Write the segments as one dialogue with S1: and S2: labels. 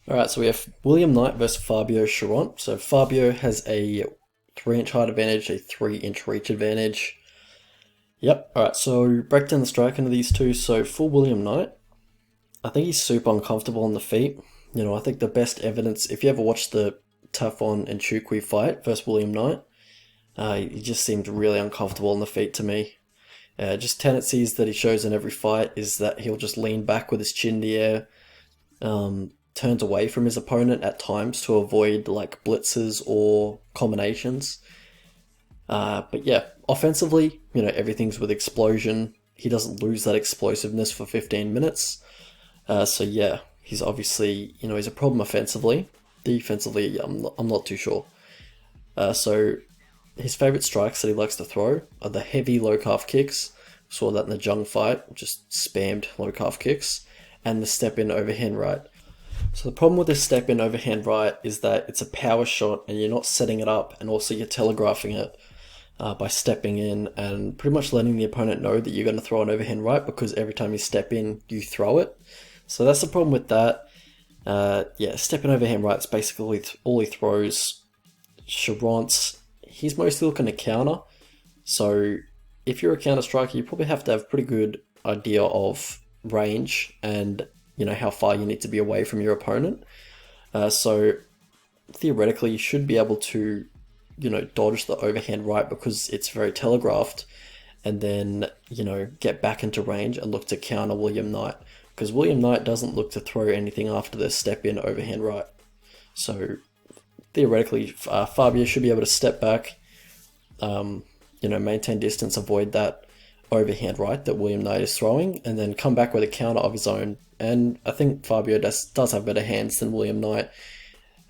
S1: Alright, so we have William Knight versus Fabio Chiron. So Fabio has a 3-inch height advantage, a 3-inch reach advantage. Yep, alright, so break down the striking of these two. So for William Knight, I think he's super uncomfortable on the feet. I think the best evidence, if you ever watched the Tafon and Chukwi fight versus William Knight, he just seemed really uncomfortable on the feet to me. Just tendencies that he shows in every fight is that he'll just lean back with his chin in the air, turns away from his opponent at times to avoid like blitzes or combinations. But yeah, offensively, everything's with explosion. He doesn't lose that explosiveness for 15 minutes. So yeah, he's obviously, he's a problem offensively. Defensively, I'm not too sure. So his favorite strikes that he likes to throw are the heavy low calf kicks. Saw that in the Jung fight, just spammed low calf kicks, and the step in overhand right. So the problem with this step in overhand right is that it's a power shot and you're not setting it up, and also you're telegraphing it by stepping in and pretty much letting the opponent know that you're going to throw an overhand right because every time you step in, you throw it. So that's the problem with that. Yeah, step in overhand right is basically all he throws. Chiron's, he's mostly looking to counter. So if you're a counter striker, you probably have to have a pretty good idea of range and how far you need to be away from your opponent. So theoretically, you should be able to dodge the overhand right because it's very telegraphed, and then get back into range and look to counter William Knight, because William Knight doesn't look to throw anything after the step in overhand right. So theoretically, Fabio should be able to step back, maintain distance, avoid that overhand right that William Knight is throwing, and then come back with a counter of his own. And I think Fabio does have better hands than William Knight.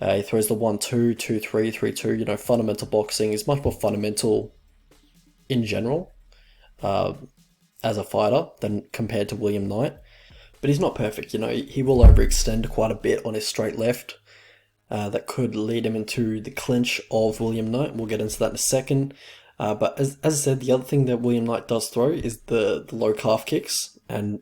S1: He throws the 1-2, 2-3, 3-2. Fundamental boxing is much more fundamental in general as a fighter than compared to William Knight. But he's not perfect. He will overextend quite a bit on his straight left. That could lead him into the clinch of William Knight. We'll get into that in a second. But as I said, the other thing that William Knight does throw is the low calf kicks. And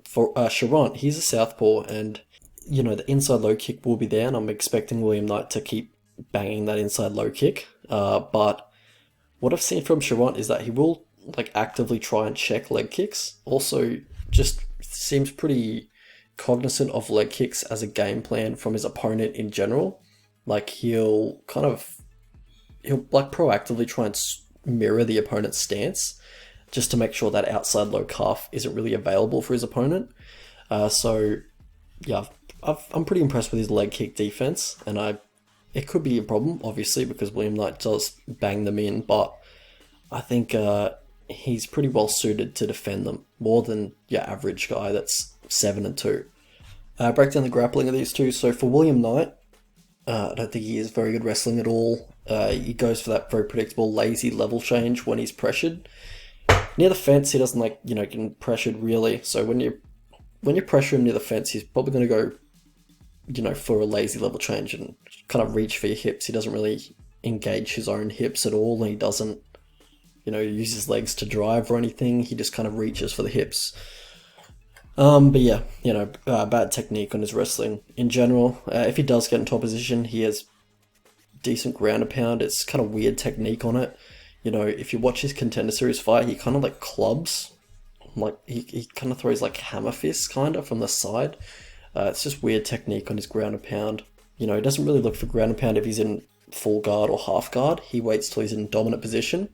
S1: for Chiron, he's a southpaw, and the inside low kick will be there, and I'm expecting William Knight to keep banging that inside low kick. But what I've seen from Chiron is that he will actively try and check leg kicks. Also, just seems pretty cognizant of leg kicks as a game plan from his opponent in general. He'll proactively try and mirror the opponent's stance just to make sure that outside low calf isn't really available for his opponent. So yeah, I'm pretty impressed with his leg kick defense, and it could be a problem obviously because William Knight does bang them in, but I think he's pretty well suited to defend them more than your average guy that's 7-2. Break down the grappling of these two. So for William Knight, I don't think he is very good wrestling at all. He goes for that very predictable lazy level change when he's pressured. Near the fence, he doesn't getting pressured really. So when you pressure him near the fence, he's probably going to go, for a lazy level change and kind of reach for your hips. He doesn't really engage his own hips at all, and he doesn't, use his legs to drive or anything. He just kind of reaches for the hips. But yeah, bad technique on his wrestling in general. If he does get into opposition, he has decent ground and pound. It's kind of weird technique on it. If you watch his Contender Series fight, he kind of clubs. He kind of throws hammer fists kind of from the side. It's just weird technique on his ground and pound. He doesn't really look for ground and pound if he's in full guard or half guard. He waits till he's in dominant position,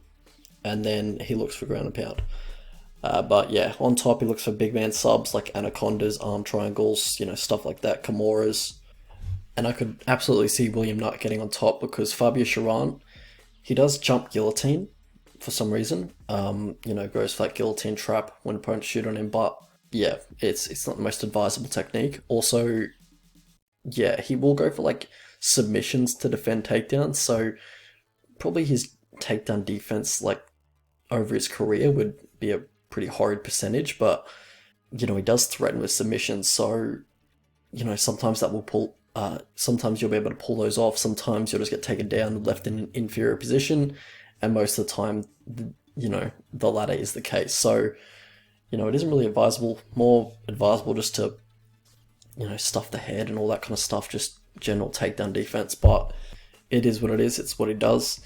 S1: and then he looks for ground and pound. But yeah, on top he looks for big man subs like anacondas, arm triangles, stuff like that, kimuras. And I could absolutely see William Knight getting on top because Fabio Chiron, he does jump guillotine for some reason. Goes for that guillotine trap when opponents shoot on him, but yeah, it's not the most advisable technique. Also, yeah, he will go for submissions to defend takedowns, so probably his takedown defense over his career would be a pretty horrid percentage, but he does threaten with submissions, so sometimes that will pull. Sometimes you'll be able to pull those off. Sometimes you'll just get taken down, left in an inferior position, and most of the time, the latter is the case. So, it isn't really advisable. More advisable just to, stuff the head and all that kind of stuff, just general takedown defense. But it is what it is. It's what he does.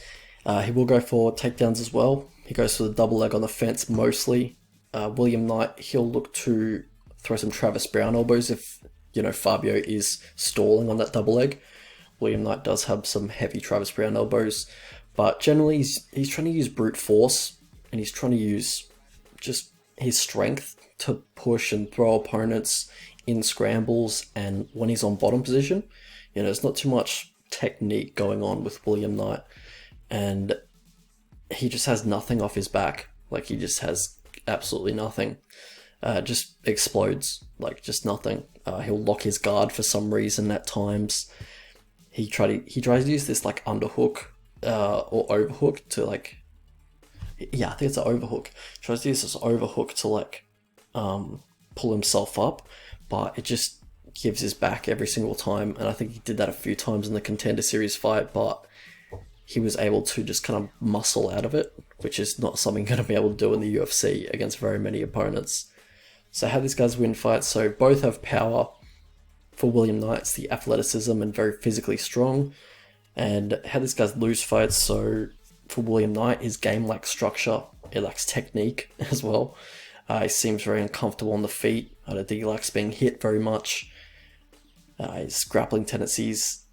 S1: He will go for takedowns as well. He goes for the double leg on the fence mostly. William Knight, he'll look to throw some Travis Browne elbows if, Fabio is stalling on that double leg. William Knight does have some heavy Travis Browne elbows, but generally he's trying to use brute force, and he's trying to use just his strength to push and throw opponents in scrambles and when he's on bottom position. There's not too much technique going on with William Knight, and he just has nothing off his back. Like, he just has absolutely nothing. Just explodes, like, just nothing. He'll lock his guard for some reason at times. He tries to use this like underhook or overhook to like, yeah, I think it's an overhook. Tries to use this overhook to like pull himself up, but it just gives his back every single time. And I think he did that a few times in the Contender Series fight, but he was able to just kind of muscle out of it, which is not something you're going to be able to do in the UFC against very many opponents. So how these guys win fights, so both have power. For William Knight, it's the athleticism and very physically strong. And how these guys lose fights, so for William Knight, his game lacks structure, it lacks technique as well. He seems very uncomfortable on the feet. I don't think he likes being hit very much. His grappling tendencies,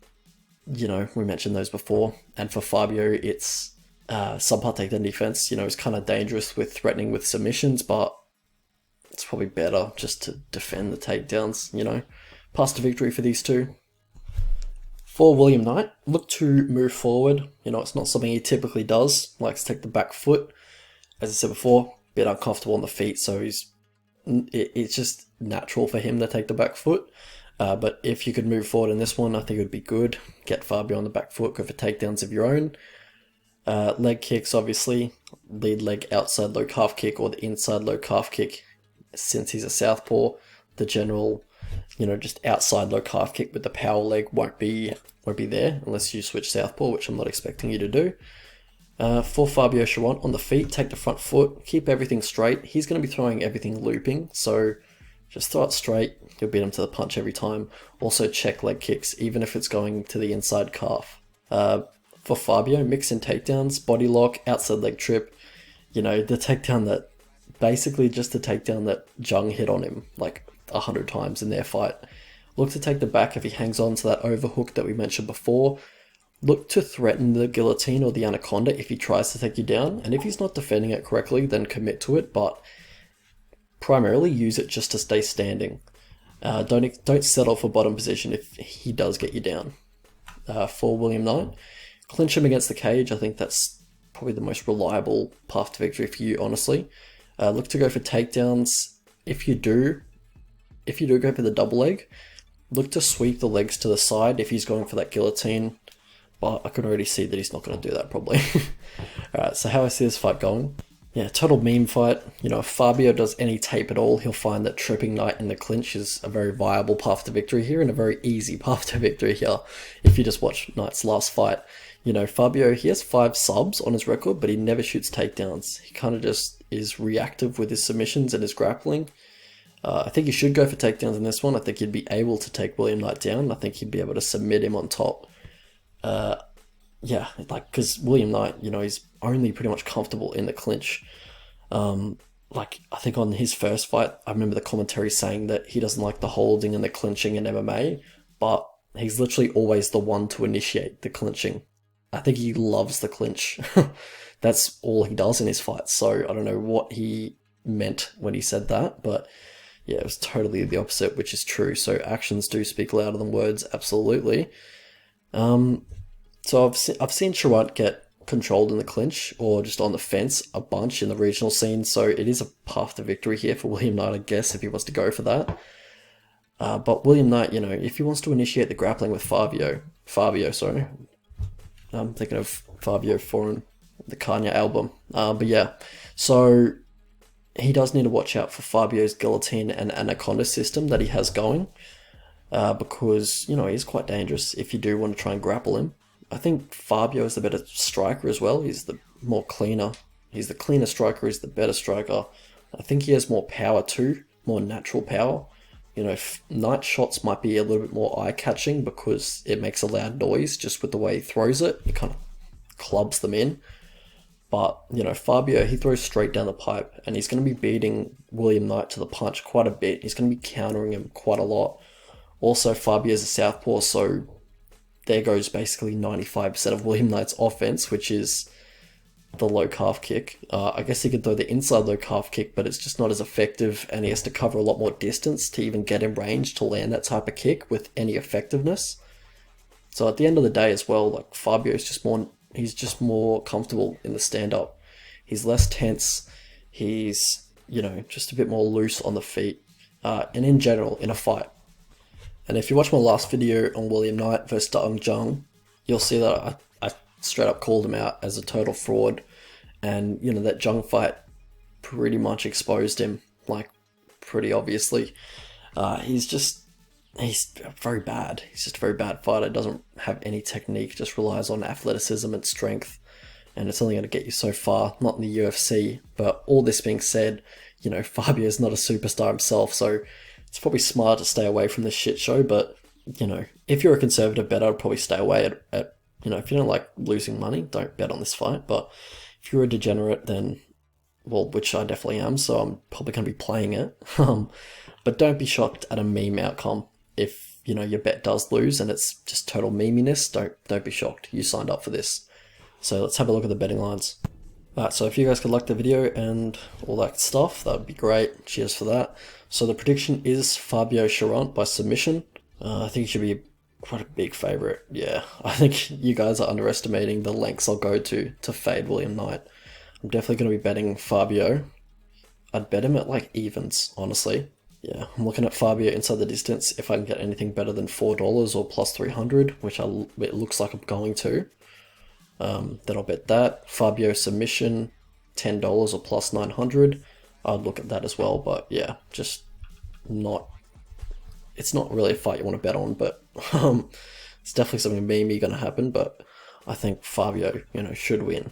S1: we mentioned those before. And for Fabio, it's subpar takedown defense. He's kind of dangerous with threatening with submissions, but it's probably better just to defend the takedowns, Path to victory for these two. For William Knight, look to move forward. It's not something he typically does. Likes to take the back foot. As I said before, a bit uncomfortable on the feet, so it's just natural for him to take the back foot. But if you could move forward in this one, I think it would be good. Get Fabio on the back foot, go for takedowns of your own. Leg kicks, obviously. Lead leg outside low calf kick or the inside low calf kick. Since he's a southpaw, the general just outside low calf kick with the power leg won't be there unless you switch southpaw, which I'm not expecting you to do. For Fabio Cherant, on the feet, take the front foot, keep everything straight. He's going to be throwing everything looping, so just throw it straight. You'll beat him to the punch every time. Also check leg kicks, even if it's going to the inside calf. For Fabio, mix in takedowns, body lock, outside leg trip. The takedown that, basically just the takedown that Jung hit on him like 100 times in their fight. Look to take the back if he hangs on to that overhook that we mentioned before. Look to threaten the guillotine or the anaconda if he tries to take you down, and if he's not defending it correctly, then commit to it, but primarily use it just to stay standing. Don't settle for bottom position if he does get you down. For William Knight, clinch him against the cage. I think that's probably the most reliable path to victory for you, honestly. Look to go for takedowns. If you do go for the double leg, look to sweep the legs to the side if he's going for that guillotine, but I can already see that he's not going to do that probably. Alright, so how I see this fight going. Yeah, total meme fight. If Fabio does any tape at all, he'll find that tripping Knight in the clinch is a very viable path to victory here and a very easy path to victory here if you just watch Knight's last fight. Fabio, he has 5 subs on his record, but he never shoots takedowns. He kind of just is reactive with his submissions and his grappling. I think he should go for takedowns in this one. I think he'd be able to take William Knight down. I think he'd be able to submit him on top. Because William Knight, he's only pretty much comfortable in the clinch. I think on his first fight, I remember the commentary saying that he doesn't like the holding and the clinching in MMA, but he's literally always the one to initiate the clinching. I think he loves the clinch. That's all he does in his fights, so I don't know what he meant when he said that, but yeah, it was totally the opposite, which is true. So actions do speak louder than words, absolutely. So I've seen Cherant get controlled in the clinch or just on the fence a bunch in the regional scene, so it is a path to victory here for William Knight, I guess, if he wants to go for that. But William Knight, if he wants to initiate the grappling with Fabio, I'm thinking of Fabio Foreign, the Kanye album. But yeah, so he does need to watch out for Fabio's guillotine and anaconda system that he has going, because, he's quite dangerous if you do want to try and grapple him. I think Fabio is the better striker as well. He's the cleaner striker, he's the better striker. I think he has more power too, more natural power. You know, Knight shots might be a little bit more eye-catching because it makes a loud noise just with the way he throws it. He kind of clubs them in. But, you know, Fabio, he throws straight down the pipe, and he's going to be beating William Knight to the punch quite a bit. He's going to be countering him quite a lot. Also, Fabio's a southpaw, so there goes basically 95% of William Knight's offense, which is the low calf kick. I guess he could throw the inside low calf kick, but it's just not as effective, and he has to cover a lot more distance to even get in range to land that type of kick with any effectiveness. So at the end of the day as well, like Fabio's he's just more comfortable in the stand-up. He's less tense. He's, you know, just a bit more loose on the feet. And in general, in a fight. And if you watch my last video on William Knight versus Da Un Jung, you'll see that I straight up called him out as a total fraud. And, you know, that Jung fight pretty much exposed him, like, pretty obviously. He's very bad. He's just a very bad fighter. Doesn't have any technique, just relies on athleticism and strength. And it's only going to get you so far, not in the UFC. But all this being said, you know, Fabio's not a superstar himself, so it's probably smart to stay away from this shit show. But, you know, if you're a conservative bettor, I'd probably stay away at you know, if you don't like losing money, don't bet on this fight. But if you're a degenerate, then, well, which I definitely am, so I'm probably going to be playing it. But don't be shocked at a meme outcome. If, you know, your bet does lose and it's just total meminess, don't be shocked. You signed up for this. So let's have a look at the betting lines. Alright, so if you guys could like the video and all that stuff, that would be great. Cheers for that. So the prediction is Fabio Cherant by submission. I think he should be quite a big favourite. Yeah, I think you guys are underestimating the lengths I'll go to fade William Knight. I'm definitely going to be betting Fabio. I'd bet him at like evens, honestly. Yeah, I'm looking at Fabio inside the distance. If I can get anything better than $4 or plus 300, which it looks like I'm going to, then I'll bet that. Fabio submission, $10 or plus 900. I'd look at that as well, but yeah, just not. It's not really a fight you want to bet on, but it's definitely something memey going to happen. But I think Fabio, you know, should win.